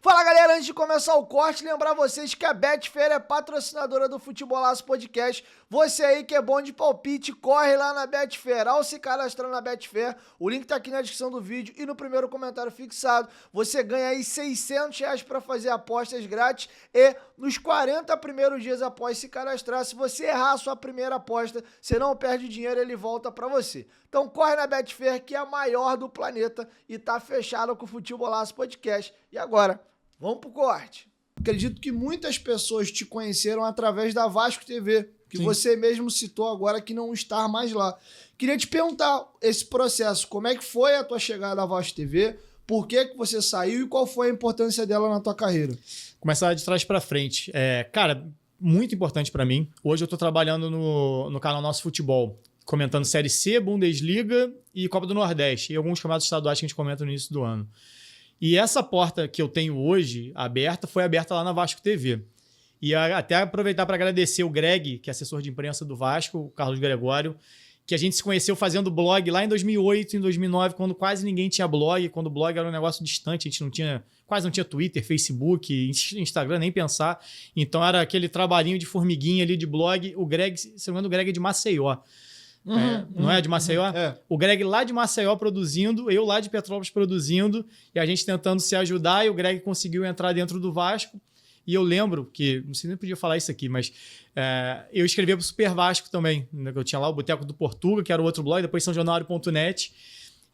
Fala galera, antes de começar o corte, lembrar vocês que a Betfair é patrocinadora do Futebolaço Podcast. Você aí que é bom de palpite, corre lá na Betfair. Ao se cadastrar na Betfair, o link tá aqui na descrição do vídeo e no primeiro comentário fixado. Você ganha aí R$600 para fazer apostas grátis e nos 40 primeiros dias após se cadastrar, se você errar a sua primeira aposta, você não perde dinheiro, ele volta para você. Então corre na Betfair, que é a maior do planeta e tá fechada com o Futebolaço Podcast. E agora, vamos pro corte. Acredito que muitas pessoas te conheceram através da Vasco TV, que Sim. Você mesmo citou agora que não está mais lá. Queria te perguntar esse processo, como é que foi a tua chegada à Vasco TV, por que você saiu e qual foi a importância dela na tua carreira? Começar de trás para frente. Cara, muito importante para mim. Hoje eu tô trabalhando no canal Nosso Futebol, comentando Série C, Bundesliga e Copa do Nordeste, e alguns campeonatos estaduais que a gente comenta no início do ano. E essa porta que eu tenho hoje aberta, foi aberta lá na Vasco TV. E até aproveitar para agradecer o Greg, que é assessor de imprensa do Vasco, o Carlos Gregório, que a gente se conheceu fazendo blog lá em 2008, em 2009, quando quase ninguém tinha blog, quando o blog era um negócio distante, a gente quase não tinha Twitter, Facebook, Instagram, nem pensar. Então era aquele trabalhinho de formiguinha ali de blog. O Greg, se não me engano, o Greg é de Maceió. Não é de Maceió? É. O Greg lá de Maceió produzindo, eu lá de Petrópolis produzindo, e a gente tentando se ajudar, e o Greg conseguiu entrar dentro do Vasco. E eu lembro que, não sei nem podia falar isso aqui, mas eu escrevia pro Super Vasco também. Eu tinha lá o Boteco do Portuga, que era o outro blog, depois sãojanuário.net.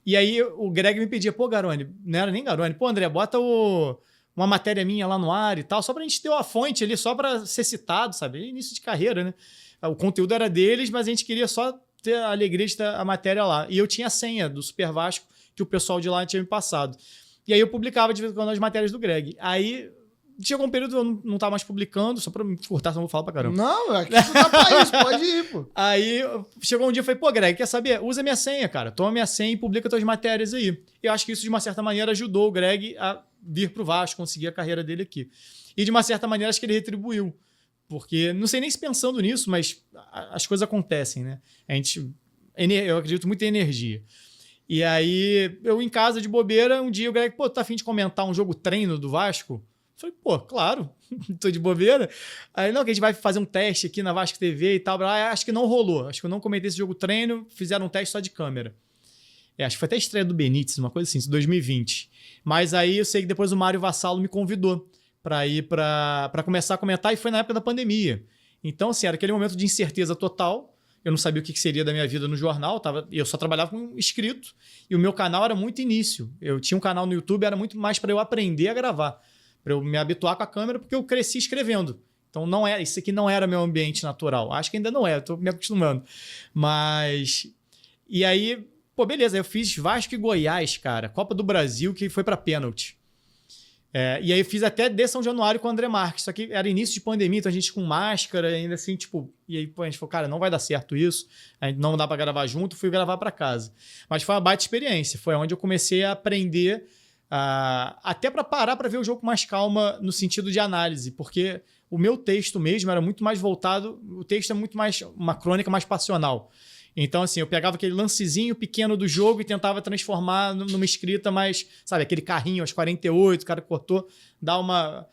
E aí o Greg me pedia, pô, Garone, não era nem Garone, pô, André, bota uma matéria minha lá no ar e tal, só pra gente ter uma fonte ali, só pra ser citado, sabe? Início de carreira, né? O conteúdo era deles, mas a gente queria só ter a alegria de ter a matéria lá. E eu tinha a senha do Super Vasco, que o pessoal de lá tinha me passado. E aí eu publicava de vez em quando as matérias do Greg. Aí chegou um período que eu não tava mais publicando, só pra me cortar, senão eu vou falar pra caramba. Não, aqui tu tá pra isso, pode ir, pô. Aí chegou um dia e falei, pô, Greg, quer saber? Usa minha senha, cara. Toma minha senha e publica tuas matérias aí. Eu acho que isso, de uma certa maneira, ajudou o Greg a vir pro Vasco, conseguir a carreira dele aqui. E, de uma certa maneira, acho que ele retribuiu. Porque, não sei nem se pensando nisso, mas as coisas acontecem, né? Eu acredito muito em energia. E aí, eu em casa de bobeira, um dia o Greg, pô, tá a fim de comentar um jogo treino do Vasco? Eu falei, pô, claro, tô de bobeira. Aí, não, que a gente vai fazer um teste aqui na Vasco TV e tal. Acho que não rolou. Acho que eu não comentei esse jogo treino, fizeram um teste só de câmera. Acho que foi até a estreia do Benítez, uma coisa assim, 2020. Mas aí eu sei que depois o Mário Vassalo me convidou para ir para começar a comentar, e foi na época da pandemia. Então, assim, era aquele momento de incerteza total. Eu não sabia o que seria da minha vida no jornal, eu só trabalhava com escrito, e o meu canal era muito início. Eu tinha um canal no YouTube, era muito mais para eu aprender a gravar, para eu me habituar com a câmera, porque eu cresci escrevendo. Então, isso aqui não era meu ambiente natural. Acho que ainda não é, estou me acostumando. Mas... E aí, pô, beleza, eu fiz Vasco e Goiás, cara, Copa do Brasil, que foi para pênalti. E aí eu fiz até de São Januário com o André Marques, só que era início de pandemia, então a gente com máscara, ainda assim, tipo... E aí pô, a gente falou, cara, não vai dar certo isso, a gente não dá pra gravar junto, fui gravar pra casa. Mas foi uma baita experiência, foi onde eu comecei a aprender, até pra parar pra ver o jogo com mais calma, no sentido de análise, porque o meu texto mesmo era muito mais voltado, o texto é muito mais uma crônica mais passional. Então, assim, eu pegava aquele lancezinho pequeno do jogo e tentava transformar numa escrita mais, sabe, aquele carrinho aos 48, o cara cortou, dá uma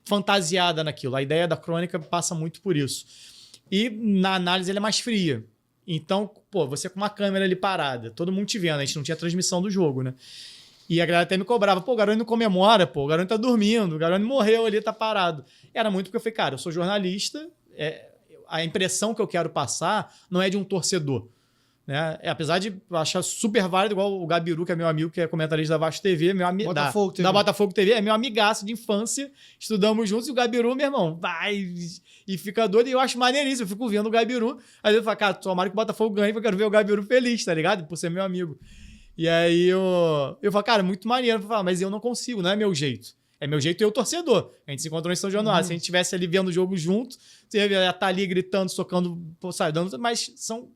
fantasiada naquilo. A ideia da crônica passa muito por isso. E na análise ele é mais fria. Então, pô, você com uma câmera ali parada, todo mundo te vendo, a gente não tinha transmissão do jogo, né? E a galera até me cobrava, pô, o Garone não comemora, pô, o Garone tá dormindo, o Garone morreu ali, tá parado. Era muito porque eu falei, cara, eu sou jornalista, a impressão que eu quero passar não é de um torcedor, né? Apesar de eu achar super válido, igual o Gabiru, que é meu amigo, que é comentarista da Vasco TV, da Botafogo TV, é meu amigaço de infância, estudamos juntos, e o Gabiru, meu irmão, vai e fica doido, e eu acho maneiríssimo, eu fico vendo o Gabiru, às vezes eu falo, cara, tomara que o Botafogo ganhe, porque eu quero ver o Gabiru feliz, tá ligado? Por ser meu amigo. E aí eu falo, cara, muito maneiro, eu falo, mas eu não consigo, não é meu jeito. É meu jeito e eu torcedor. A gente se encontrou em São Januário. Se a gente estivesse ali vendo o jogo junto, você ia estar ali gritando, socando, sabe, dando, mas são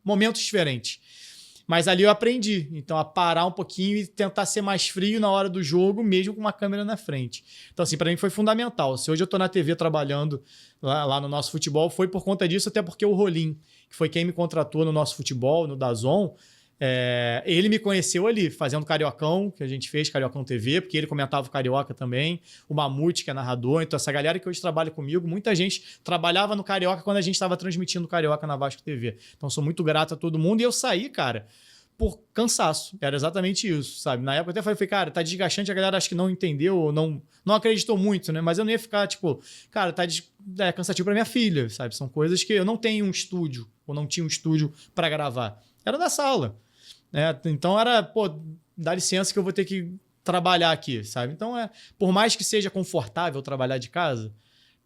momentos diferentes. Mas ali eu aprendi, então, a parar um pouquinho e tentar ser mais frio na hora do jogo, mesmo com uma câmera na frente. Então, assim, para mim foi fundamental. Se hoje eu estou na TV trabalhando lá no Nosso Futebol, foi por conta disso, até porque o Rolim, que foi quem me contratou no Nosso Futebol, no DAZN, Ele me conheceu ali, fazendo Cariocão, que a gente fez, Cariocão TV, porque ele comentava o Carioca também, o Mamute, que é narrador. Então, essa galera que hoje trabalha comigo, muita gente trabalhava no Carioca quando a gente estava transmitindo o Carioca na Vasco TV. Então, sou muito grato a todo mundo. E eu saí, cara, por cansaço. Era exatamente isso, sabe? Na época eu até falei, cara, tá desgastante, a galera acho que não entendeu, ou não acreditou muito, né? Mas eu não ia ficar, tipo, cara, tá cansativo pra minha filha, sabe? São coisas que eu não tenho um estúdio, ou não tinha um estúdio pra gravar. Era na sala. Então era, pô, dá licença que eu vou ter que trabalhar aqui, sabe? Então por mais que seja confortável trabalhar de casa,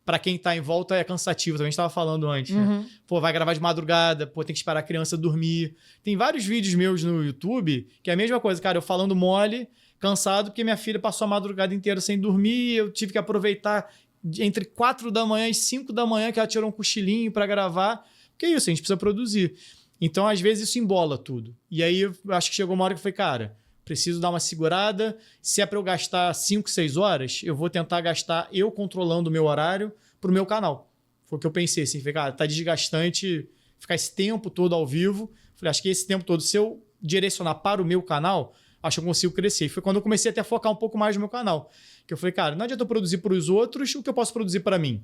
para quem tá em volta é cansativo, também a gente tava falando antes, né? Pô, vai gravar de madrugada, pô, tem que esperar a criança dormir. Tem vários vídeos meus no YouTube que é a mesma coisa, cara, eu falando mole, cansado, porque minha filha passou a madrugada inteira sem dormir, eu tive que aproveitar entre 4 da manhã e 5 da manhã que ela tirou um cochilinho para gravar, porque é isso, a gente precisa produzir. Então, às vezes, isso embola tudo. E aí, eu acho que chegou uma hora que eu falei, cara, preciso dar uma segurada. Se é para eu gastar 5, 6 horas, eu vou tentar gastar eu controlando o meu horário pro meu canal. Foi o que eu pensei, assim. Falei, cara, tá desgastante ficar esse tempo todo ao vivo. Falei, acho que esse tempo todo, se eu direcionar para o meu canal, acho que eu consigo crescer. E foi quando eu comecei até a focar um pouco mais no meu canal. Que eu falei, cara, não adianta eu produzir para os outros o que eu posso produzir para mim.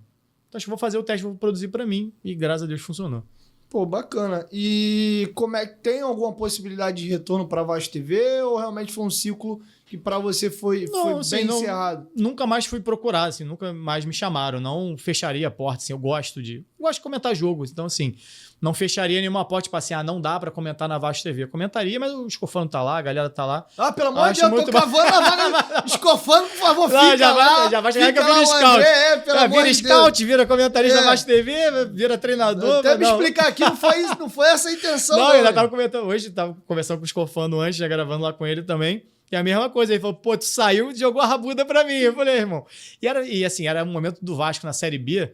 Então, acho que eu vou fazer o teste, vou produzir para mim. E, graças a Deus, funcionou. Pô, bacana. E como é que tem alguma possibilidade de retorno para a Vasco TV ou realmente foi um ciclo que para você foi assim, bem encerrado? Nunca mais fui procurar, assim, nunca mais me chamaram. Não fecharia a porta, assim, eu gosto de comentar jogos. Então, assim, não fecharia nenhuma porta, tipo assim, não dá para comentar na Vasco TV. Eu comentaria, mas o Escofano tá lá, a galera tá lá. Ah, pelo amor de Deus, eu tô cavando a vaga. Escofano, por favor, fica já vai chegar que eu viro scout. Vira scout, vira comentarista da Vasco TV, vira treinador. Até me explicar aqui, não foi essa a intenção. Não, eu ainda tava comentando hoje, tava conversando com o Escofano antes, já gravando lá com ele também. E a mesma coisa, ele falou, pô, tu saiu e jogou a rabuda pra mim. Eu falei, irmão. E assim, era um momento do Vasco na Série B,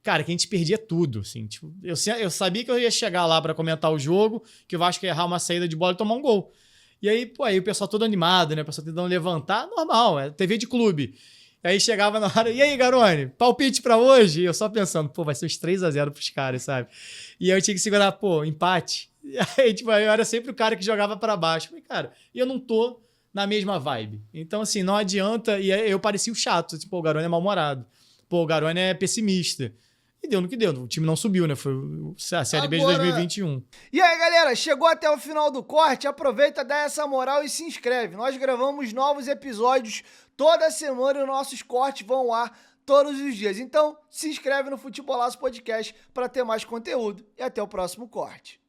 cara, que a gente perdia tudo, assim. Tipo, eu sabia que eu ia chegar lá pra comentar o jogo, que o Vasco ia errar uma saída de bola e tomar um gol. E aí, pô, aí o pessoal todo animado, né? O pessoal tentando levantar, normal, é TV de clube. E aí chegava na hora, e aí, Garone, palpite pra hoje? E eu só pensando, pô, vai ser uns 3-0 pros caras, sabe? E aí eu tinha que segurar, pô, empate. E aí, tipo, eu era sempre o cara que jogava pra baixo. Eu falei, cara, e eu não tô na mesma vibe. Então, assim, não adianta. E eu parecia o chato. Tipo, o Garone é mal-humorado. Pô, o Garone é pessimista. E deu no que deu. O time não subiu, né? Foi a Série B de 2021. E aí, galera, chegou até o final do corte. Aproveita, dá essa moral e se inscreve. Nós gravamos novos episódios toda semana e os nossos cortes vão lá todos os dias. Então, se inscreve no Futebolaço Podcast para ter mais conteúdo. E até o próximo corte.